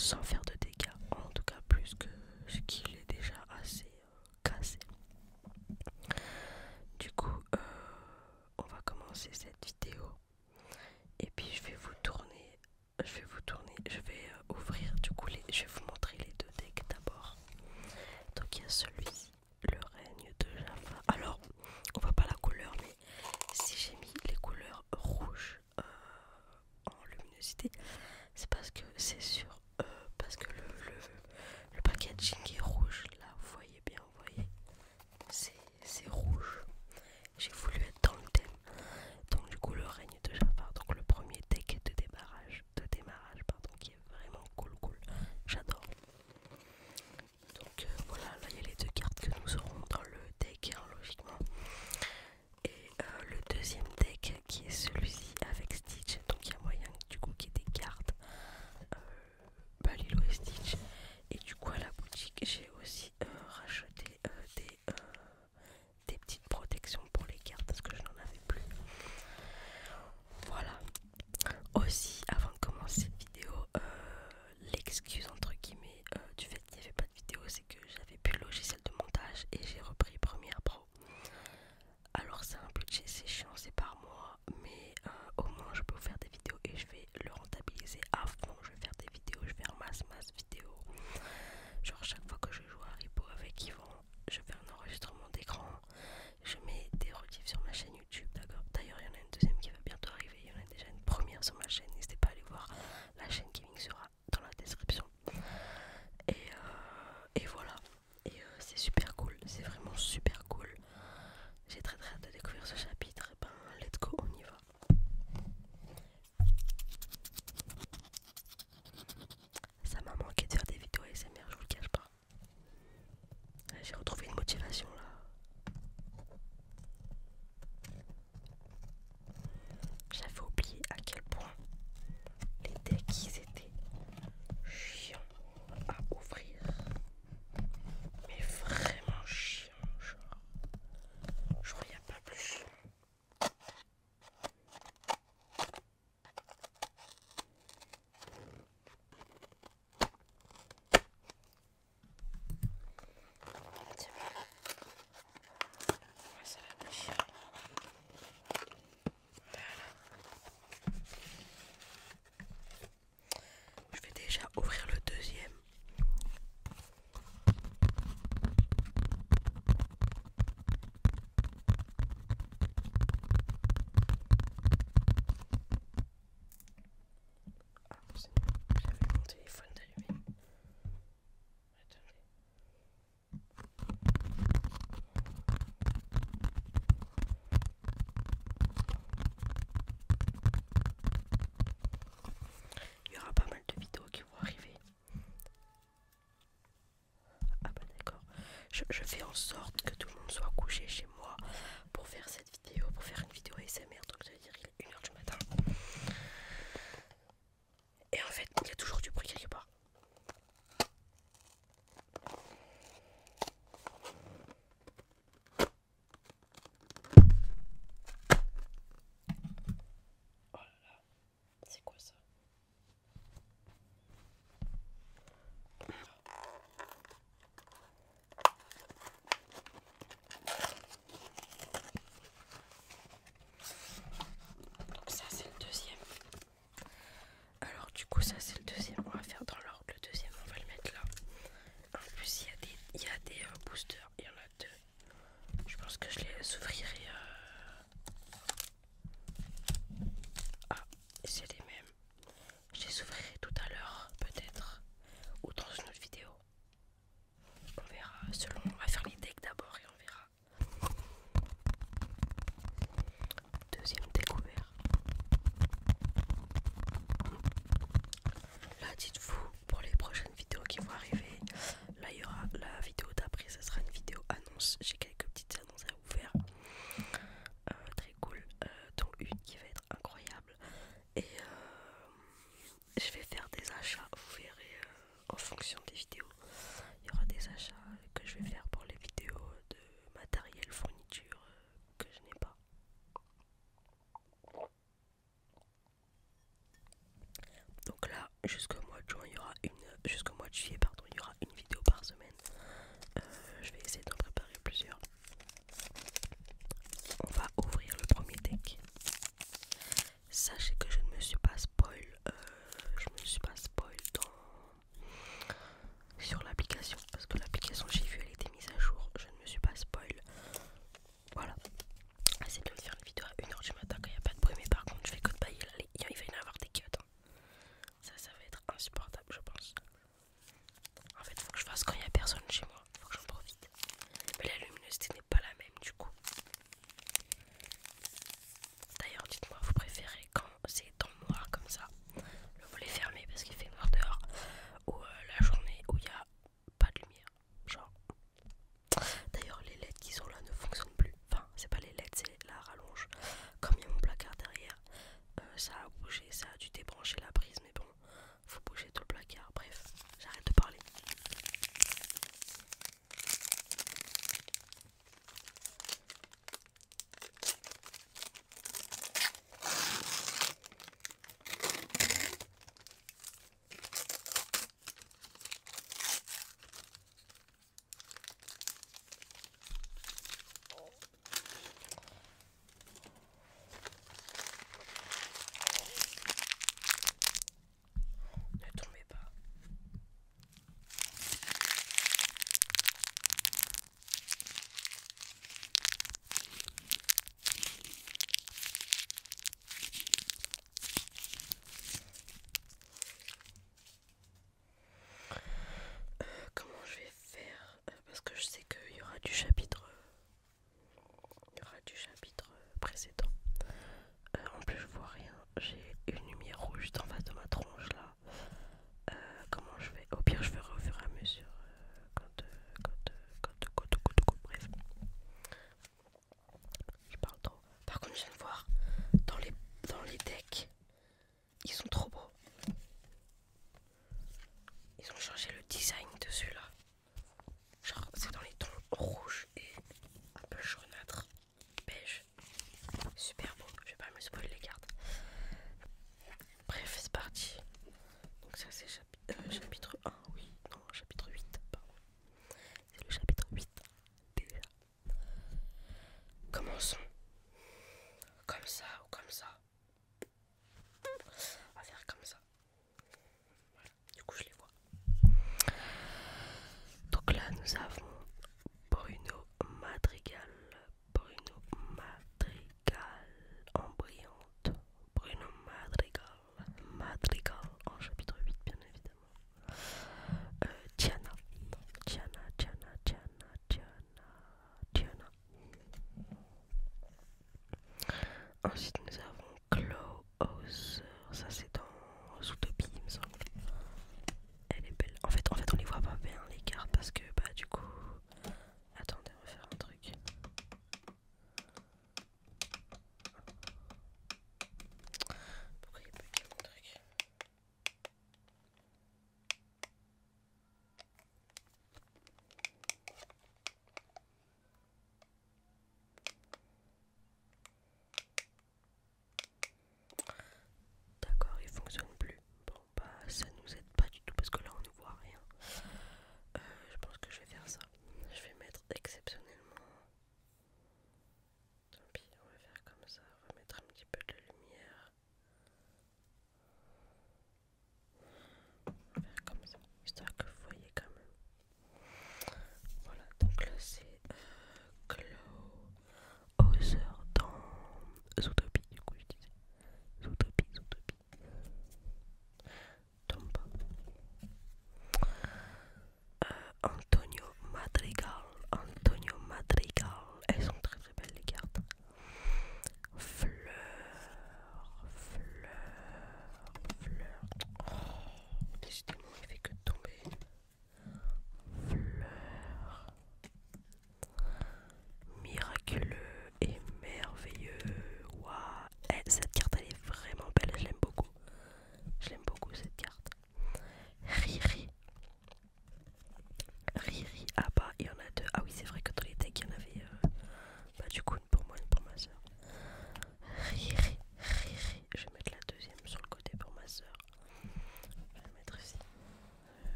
sans faire de dégâts, en tout cas plus que ce qu'il est déjà assez cassé. Du coup, on va commencer cette vidéo et puis je vais ouvrir du coup je vais vous montrer les deux decks d'abord. Donc il y a celui-ci, le règne de Jaffa. Alors, on voit pas la couleur, mais si j'ai mis les couleurs rouges en luminosité, c'est parce que c'est sûr, parce que le packaging est rouge. Là, vous voyez bien, vous voyez, c'est rouge. J'ai voulu être dans le thème. Donc du coup, le règne de Jafar, donc le premier deck de démarrage pardon, qui est vraiment cool. J'adore. Donc voilà, là il y a les deux cartes que nous aurons dans le deck, hein, logiquement. Et le deuxième deck qui est celui-ci avec Stitch. Donc il y a moyen du coup qu'il y ait des cartes Lilo et Stitch. Et du coup à la boutique j'ai aussi racheté des petites protections pour les cartes parce que je n'en avais plus. Voilà. Aussi, avant de commencer cette vidéo, l'excuse entre guillemets du fait qu'il n'y avait pas de vidéo, c'est que j'avais plus le logiciel de montage et j'ai repris Premiere Pro. Alors c'est un budget, c'est chiant, c'est par mois, mais au moins je peux vous faire des vidéos et je vais le rentabiliser à fond. Je vais faire des vidéos, je vais faire masse vidéos. Genre chaque fois que je joue à Haribo avec Yvan, je fais un enregistrement d'écran, je mets des rediffs sur ma chaîne YouTube, d'accord. D'ailleurs il y en a une deuxième qui va bientôt arriver, il y en a déjà une première sur ma chaîne, n'hésitez pas à aller voir, la chaîne gaming sera dans la description. Et voilà, et c'est super cool, c'est vraiment super cool. J'ai très hâte de découvrir ce chapitre. Ben, let's go, on y va. Ça m'a manqué de faire des vidéos ASMR, je vous le cache pas. J'ai retrouvé une motivation là. J'avais oublié à quel point les decks ils étaient chiants à ouvrir. Mais vraiment chiants, genre. Je crois qu'il n'y a pas plus chiant. C'est bon. Ouais, ça va plus chiant. Je vais déjà ouvrir le deuxième. Ah, c'est bon, j'avais mon téléphone d'allumé. Attendez. Il y aura pas mal de vidéos qui vont arriver. Ah bah d'accord. Je fais en sorte que tout le monde soit couché chez moi pour faire cette vidéo, pour faire une vidéo ASMR. Donc ça veut dire qu'il est 1h du matin. Et en fait, il y a toujours du bruit quelque part. Oh là là, c'est quoi ça? Donc ça c'est le deuxième. Alors du coup ça c'est le deuxième. On va faire dans l'ordre. Le deuxième on va le mettre là. En plus il y a des boosters. Il y en a deux. Je pense que je les ouvrirai. Ah, c'est les mêmes. Je les ouvrirai tout à l'heure peut-être. Ou dans une autre vidéo. On verra selon. On va faire les decks d'abord et on verra. Deuxième découvert. Là dites-vous pour les prochaines vidéos qui vont arriver. Là il y aura la vidéo d'après, ça sera une vidéo annonce. J'ai quelques petites annonces à vous faire. Très cool. Dont une qui va être incroyable. Et je vais faire des achats, vous verrez en fonction des vidéos. Il y aura des achats que je vais faire pour les vidéos de matériel, fourniture que je n'ai pas. Donc là, jusqu'au mois de juin, il y aura une de juillet, pardon, il y aura une vidéo par semaine. Je vais essayer d'en préparer plusieurs. On va ouvrir le premier deck. Sachez que je ne me suis pas spoil. Sur l'application. Parce que l'application, j'ai vu, elle était mise à jour. Je ne me suis pas spoil. Voilà. C'est bien de faire une vidéo à 1h du matin quand il n'y a pas de bruit. Mais par contre, je vais code bailler là. Il va y en avoir des cuts. Hein. Ça va être insupportable, je pense.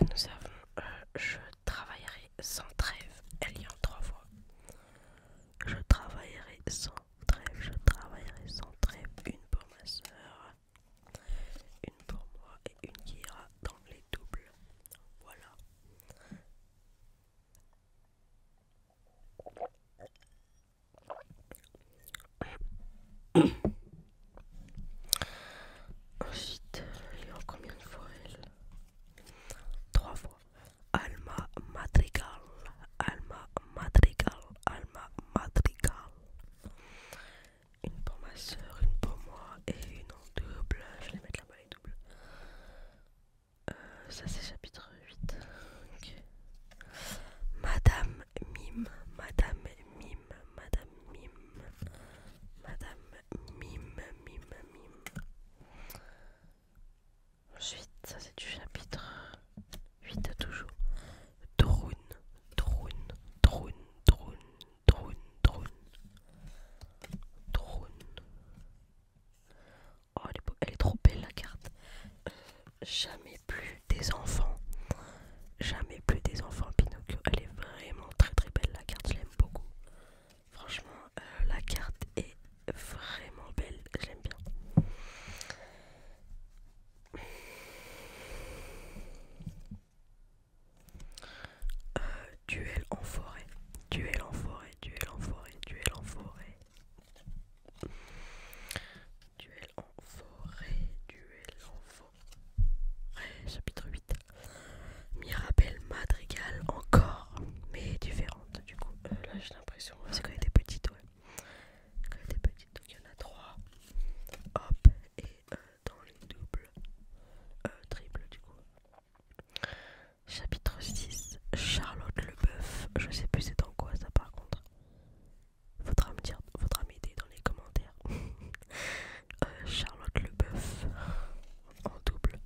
nous avons je travaillerai sans trêve. Elle y en 3 fois. Je travaillerai sans trêve. Je travaillerai sans trêve. Une pour ma soeur, une pour moi et une qui ira dans les doubles. Voilà. Ensuite, il y a combien de fois elle? 3 fois. Alma Madrigal. Alma Madrigal. Alma Madrigal. Une pour ma soeur, une pour moi et une en double. Je vais mettre là-bas les doubles. Ça c'est chapitre 8. Ok. Madame Mime. Madame Mime. Madame Mime. Madame Mime. Mime. Mime. Ensuite, ça c'est du chapitre 8 toujours. Drone. Drone. Drone. Drone. Drone. Drone. Drone. Oh, elle est trop belle la carte. Jamais plus des enfants. Jamais plus des enfants Pinocchio. Elle est vraiment très très belle la carte. Je l'aime beaucoup. Franchement, la carte est vraiment belle. Je l'aime bien. Duel en forêt. Duel en forêt. Duel en forêt. Duel en forêt. Duel en forêt. Duel en forêt. Chapitre 8. Mirabelle Madrigal encore, mais différente du coup. Là j'ai l'impression, c'est quand elle était petite, ouais. Quand elle était petite, donc il y en a 3. Hop, et dans les doubles, triples du coup. Chapitre 6. Charlotte Leboeuf. Je sais plus c'est dans quoi ça par contre. Faudra me dire, faudra m'aider dans les commentaires. Charlotte Leboeuf en double.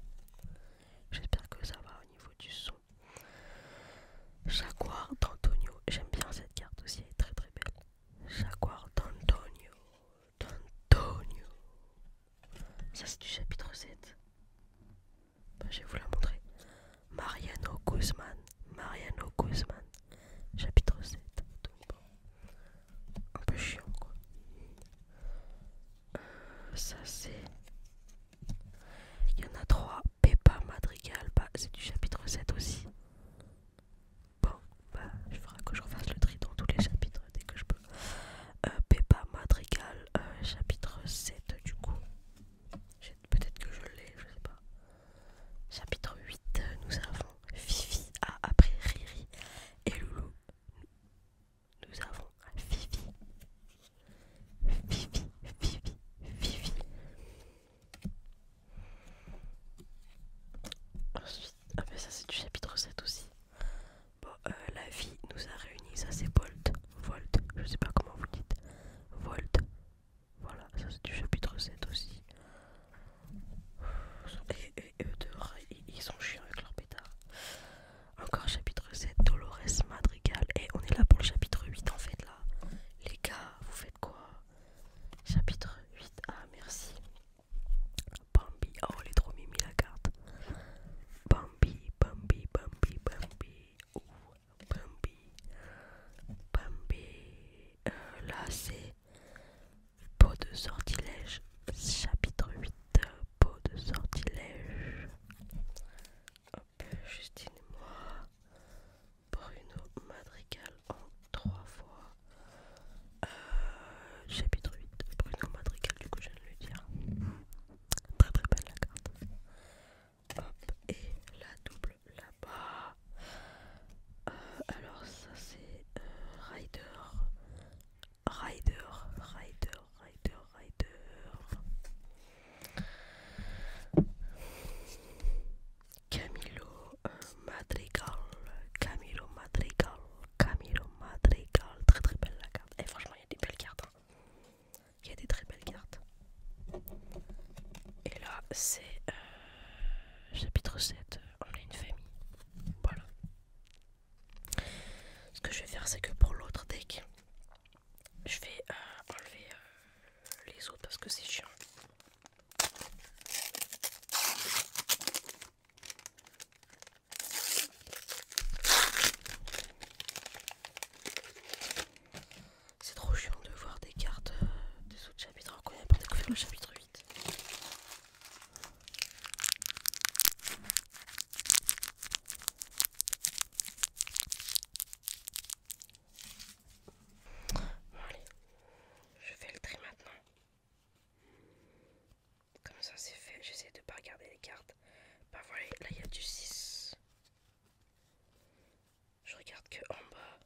J'espère que ça va au niveau du son. Jaguar d'Antonio. J'aime bien cette carte aussi, elle est très très belle. Jaguar d'Antonio. D'Antonio. Ça c'est du chapitre 7. Bah, je vais vous la montrer. Mariano Guzman. Mariano Guzman. Chapitre 7. Donc bon. Un peu chiant quoi. Ça c'est... Il y en a 3. Peppa Madrigal. Bah c'est du chapitre 7 aussi. Bon, bah il faudra que je refasse le tri dans tous les chapitres dès que je peux. Peppa Madrigal, chapitre 7 du coup. Peut-être que je l'ai, je sais pas. Chapitre 8, nous avons Fifi. Ah, après Riri et Loulou, nous avons Fifi. Fifi, Fifi, Fifi. Ensuite, ah mais ça c'est du chapitre 7 aussi. Bon, la vie nous a réunis, ça c'est Volt. Volt, je sais pas comment vous dites. Volt. Voilà, ça c'est du chapitre 7 aussi. Et eux dehors, ils sont chiants avec leur pétard. Encore chapitre 7, Dolores Madrigal. Et on est là pour le chapitre 8 en fait là. Les gars, vous faites quoi? Chapitre 8, ah merci. Bambi, oh elle est trop mimi la carte. Bambi, Bambi, Bambi, Bambi. Ouh, Bambi. Bambi. Là c'est Peau de sortilège. Chapitre 8, Peau de sortilège. Hop, Justine et moi. Bruno Madrigal en 3 fois. Chapitre 8, Bruno Madrigal, du coup je viens de le dire. Très très belle la carte. Hop, et la double là-bas. Alors ça c'est Rider. Rider, Rider, Rider, Rider. Camilo Madrigal, Camilo Madrigal, Camilo Madrigal. Très très belle la carte. Et franchement, il y a des belles cartes. Hein. Il y a des très belles cartes. Et là, c'est chapitre 7. On a une famille. Voilà. Ce que je vais faire, c'est que pour l'autre deck, je vais enlever les autres parce que c'est chiant. ouvrir le chapitre 8. Bon allez, je fais le tri maintenant. Comme ça c'est fait, j'essaie de pas regarder les cartes. Bah voilà, là il y a du 6. Je regarde que en bas.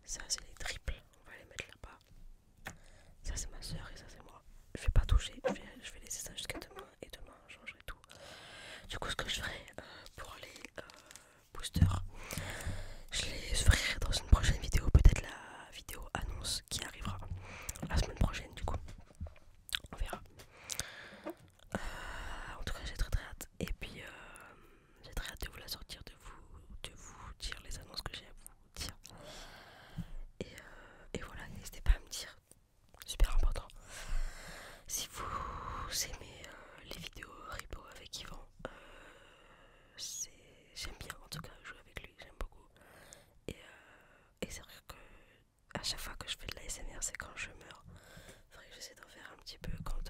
Ça c'est les triples, on va les mettre là-bas. Ça c'est ma soeur et ça c'est moi. Je vais pas toucher, je vais laisser ça jusqu'à demain et demain je changerai tout. Du coup ce que je ferai pour les boosters, je les ferai dans une prochaine vidéo, peut-être la vidéo annonce qui arrivera la semaine prochaine du coup. On verra. En tout cas j'ai très hâte. Et puis j'ai très hâte de vous la sortir, de vous dire les annonces que j'ai à vous dire. Et voilà, n'hésitez pas à me dire, super important, si vous aimez les vidéos Haribo avec Yvan. J'aime bien en tout cas jouer avec lui, j'aime beaucoup. Et c'est vrai que à chaque fois que je fais de la l'ASMR, c'est quand je meurs. Faudrait que j'essaie d'en faire un petit peu quand